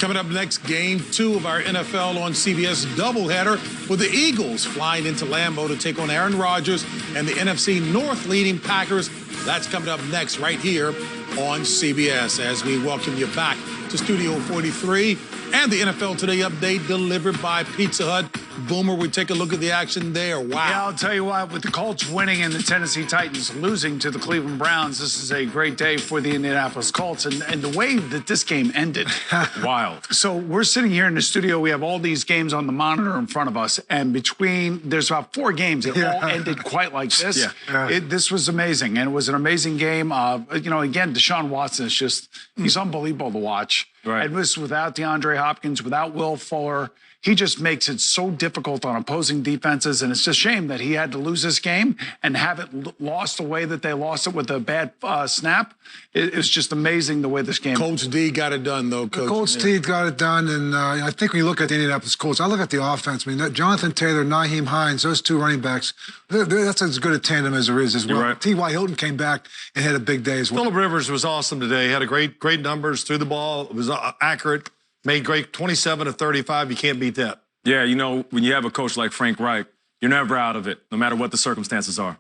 Coming up next, game 2 of our NFL on CBS doubleheader with the Eagles flying into Lambeau to take on Aaron Rodgers and the NFC North leading Packers. That's coming up next right here on CBS as we welcome you back to Studio 43 and the NFL Today update delivered by Pizza Hut. Boomer, we take a look at the action there. Wow. Yeah, I'll tell you what, with the Colts winning and the Tennessee Titans losing to the Cleveland Browns, this is a great day for the Indianapolis Colts. And the way that this game ended, wild. So we're sitting here in the studio. We have all these games on the monitor in front of us. And there's about 4 games. It all ended quite like this. This was amazing. And it was an amazing game. Again, Deshaun Watson is just, he's unbelievable to watch. Right. And this without DeAndre Hopkins, without Will Fuller. He just makes it so difficult on opposing defenses, and it's a shame that he had to lose this game and have it lost the way that they lost it with a bad snap. It's just amazing the way this game. Coach D got it done, though, Coach. Coach D got it done, and I think when you look at the Indianapolis Colts, I look at the offense. I mean, Jonathan Taylor, Nyheim Hines, those 2 running backs, that's as good a tandem as there is as well. Right. T.Y. Hilton came back and had a big day as well. Phillip Rivers was awesome today. He had a great numbers, threw the ball. It was accurate. Made great 27 of 35. You can't beat that. Yeah, you know, when you have a coach like Frank Reich, you're never out of it, no matter what the circumstances are.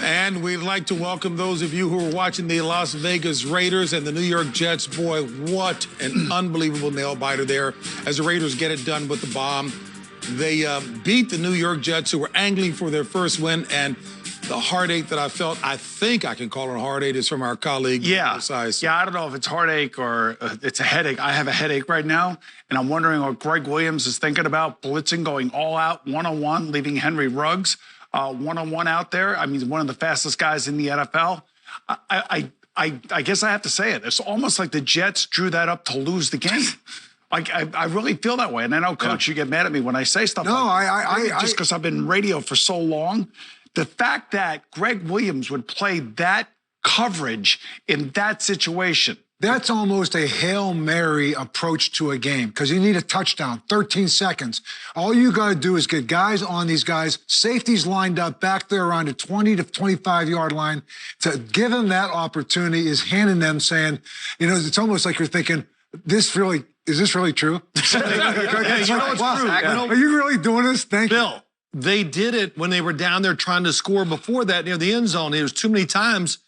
And we'd like to welcome those of you who are watching the Las Vegas Raiders and the New York Jets. Boy, what an unbelievable nail-biter there as the Raiders get it done with the bomb. They beat the New York Jets, who were angling for their first win, and the heartache that I felt, I think I can call it a heartache, is from our colleague. Yeah, I don't know if it's heartache or it's a headache. I have a headache right now, and I'm wondering what Greg Williams is thinking about blitzing, going all out, one-on-one, leaving Henry Ruggs one-on-one out there. I mean, one of the fastest guys in the NFL. I guess I have to say it. It's almost like the Jets drew that up to lose the game. I really feel that way. And I know, Coach, you get mad at me when I say stuff just because I've been in radio for so long. The fact that Greg Williams would play that coverage in that situation. That's almost a Hail Mary approach to a game because you need a touchdown, 13 seconds. All you got to do is get guys on these guys, safeties lined up back there around the 20 to 25-yard line. To give them that opportunity is handing them saying, you know, it's almost like you're thinking, is this really true? True. Are you really doing this? Thank you. Bill, they did it when they were down there trying to score before that near the end zone. There was too many times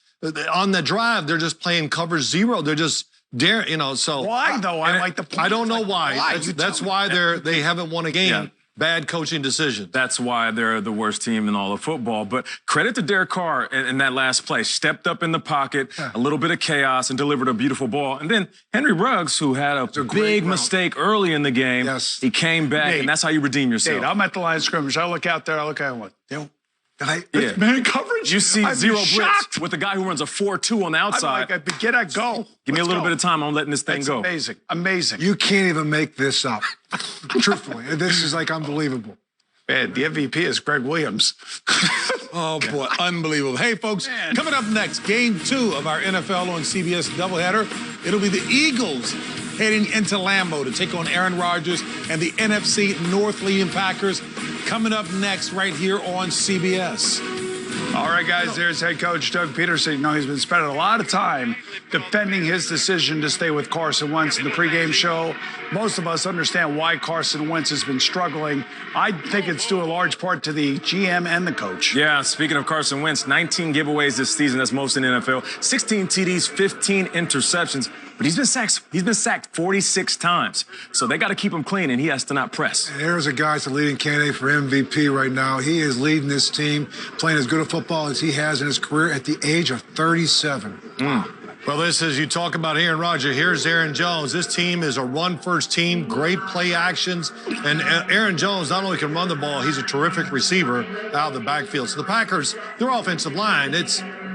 on the drive. They're just playing cover 0. They're just daring, you know. So why though? I like the point. I don't know why. That's why they haven't won a game. Yeah. Bad coaching decision. That's why they're the worst team in all of football. But credit to Derek Carr in that last play. Stepped up in the pocket, a little bit of chaos, and delivered a beautiful ball. And then Henry Ruggs, who had a big mistake early in the game, he came back, and that's how you redeem yourself. I'm at the line of scrimmage. I look out there. I look at him like, man coverage. You see zero blitz with a guy who runs a 4-2 on the outside. I'm like, I go. Give me a little bit of time. I'm letting this thing go. Amazing. Amazing. You can't even make this up. Truthfully, this is like unbelievable. Man, the MVP is Greg Williams. Oh, boy, unbelievable. Hey, folks, coming up next, game 2 of our NFL on CBS doubleheader. It'll be the Eagles heading into Lambeau to take on Aaron Rodgers and the NFC North leading Packers. Coming up next right here on CBS. All right, guys, there's head coach Doug Peterson. You know, he's been spending a lot of time defending his decision to stay with Carson Wentz in the pregame show. Most of us understand why Carson Wentz has been struggling. I think it's due a large part to the GM and the coach. Yeah, speaking of Carson Wentz, 19 giveaways this season. That's most in the NFL. 16 TDs, 15 interceptions. But he's been sacked 46 times. So they got to keep him clean, and he has to not press. And there's a guy that's the leading candidate for MVP right now. He is leading this team, playing as good a football as he has in his career at the age of 37. Well, this is, you talk about Aaron Rodgers. Here's Aaron Jones. This team is a run-first team, great play actions. And Aaron Jones not only can run the ball, he's a terrific receiver out of the backfield. So the Packers, their offensive line,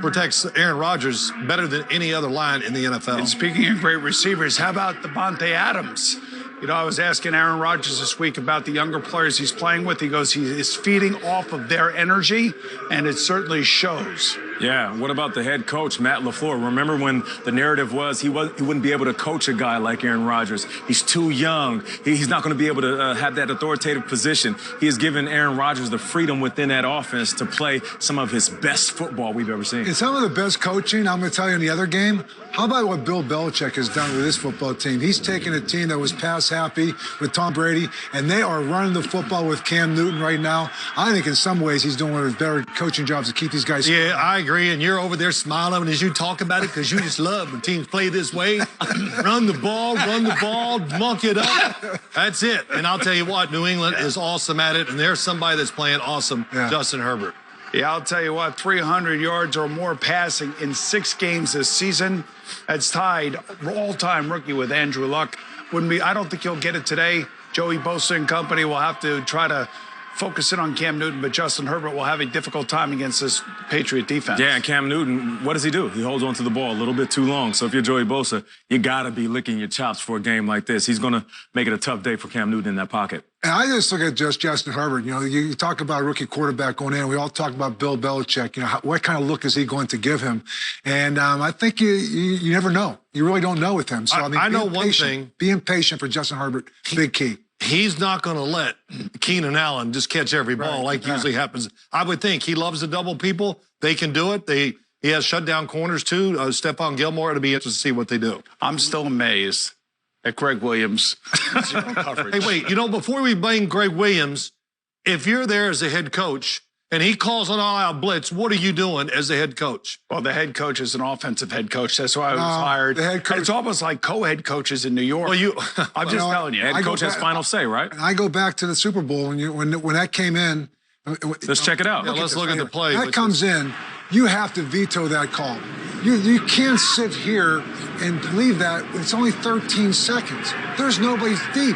protects Aaron Rodgers better than any other line in the NFL. And speaking of great receivers, how about Devontae Adams? You know, I was asking Aaron Rodgers this week about the younger players he's playing with. He goes, he is feeding off of their energy, and it certainly shows. Yeah, what about the head coach, Matt LaFleur? Remember when the narrative was he wouldn't be able to coach a guy like Aaron Rodgers. He's too young. He's not going to be able to have that authoritative position. He has given Aaron Rodgers the freedom within that offense to play some of his best football we've ever seen. And some of the best coaching, I'm going to tell you in the other game, How about what Bill Belichick has done with this football team? He's taken a team that was pass happy with Tom Brady, and they are running the football with Cam Newton right now. I think in some ways he's doing one of his better coaching jobs to keep these guys. Yeah, I agree. And you're over there smiling as you talk about it because you just love when teams play this way. Run the ball, monk it up. That's it. And I'll tell you what, New England is awesome at it, and there's somebody that's playing awesome, Justin Herbert. Yeah, I'll tell you what, 300 yards or more passing in 6 games this season. That's tied all-time rookie with Andrew Luck. I don't think he'll get it today. Joey Bosa and company will have to try to focus in on Cam Newton, but Justin Herbert will have a difficult time against this Patriot defense. Yeah, and Cam Newton, what does he do? He holds on to the ball a little bit too long. So if you're Joey Bosa, you got to be licking your chops for a game like this. He's going to make it a tough day for Cam Newton in that pocket. And I just look at just Justin Herbert. You know, you talk about a rookie quarterback going in. We all talk about Bill Belichick. You know, what kind of look is he going to give him? And I think you never know. You really don't know with him. So I know one thing: being patient for Justin Herbert, big key. He's not going to let Keenan Allen just catch every ball like usually happens. I would think he loves to double people. They can do it. He has shutdown corners too. Stephon Gilmore. It'll be interesting to see what they do. I'm still amazed at Greg Williams. Zero coverage. Hey, wait. You know, before we blame Greg Williams, if you're there as a head coach and he calls an all-out blitz, what are you doing as the head coach? Well, the head coach is an offensive head coach. That's why I was hired. The head coach, it's almost like co-head coaches in New York. Well, I'm just telling you. Head coach has final say, right? And I go back to the Super Bowl when that came in. Let's check it out. Yeah, let's look at the play. That comes in, you have to veto that call. You can't sit here and believe that it's only 13 seconds. There's nobody's deep.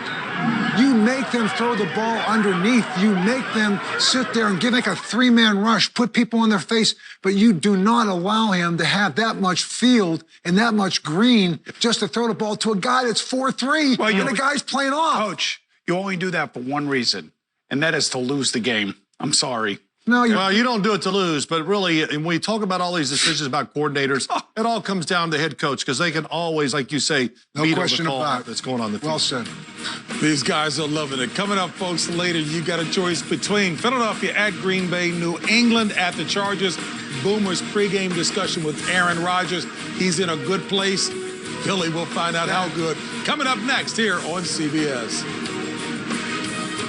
You make them throw the ball underneath. You make them sit there and make a 3-man rush, put people on their face, but you do not allow him to have that much field and that much green just to throw the ball to a guy that's 4'3", and the guy's playing off. Coach, you only do that for one reason, and that is to lose the game. I'm sorry. No, well, you don't do it to lose, but really, when we talk about all these decisions about coordinators, it all comes down to head coach because they can always, like you say, no question about that's going on the field. Well said. These guys are loving it. Coming up, folks, later, you got a choice between Philadelphia at Green Bay, New England at the Chargers. Boomer's pregame discussion with Aaron Rodgers. He's in a good place. Philly will find out how good. Coming up next here on CBS.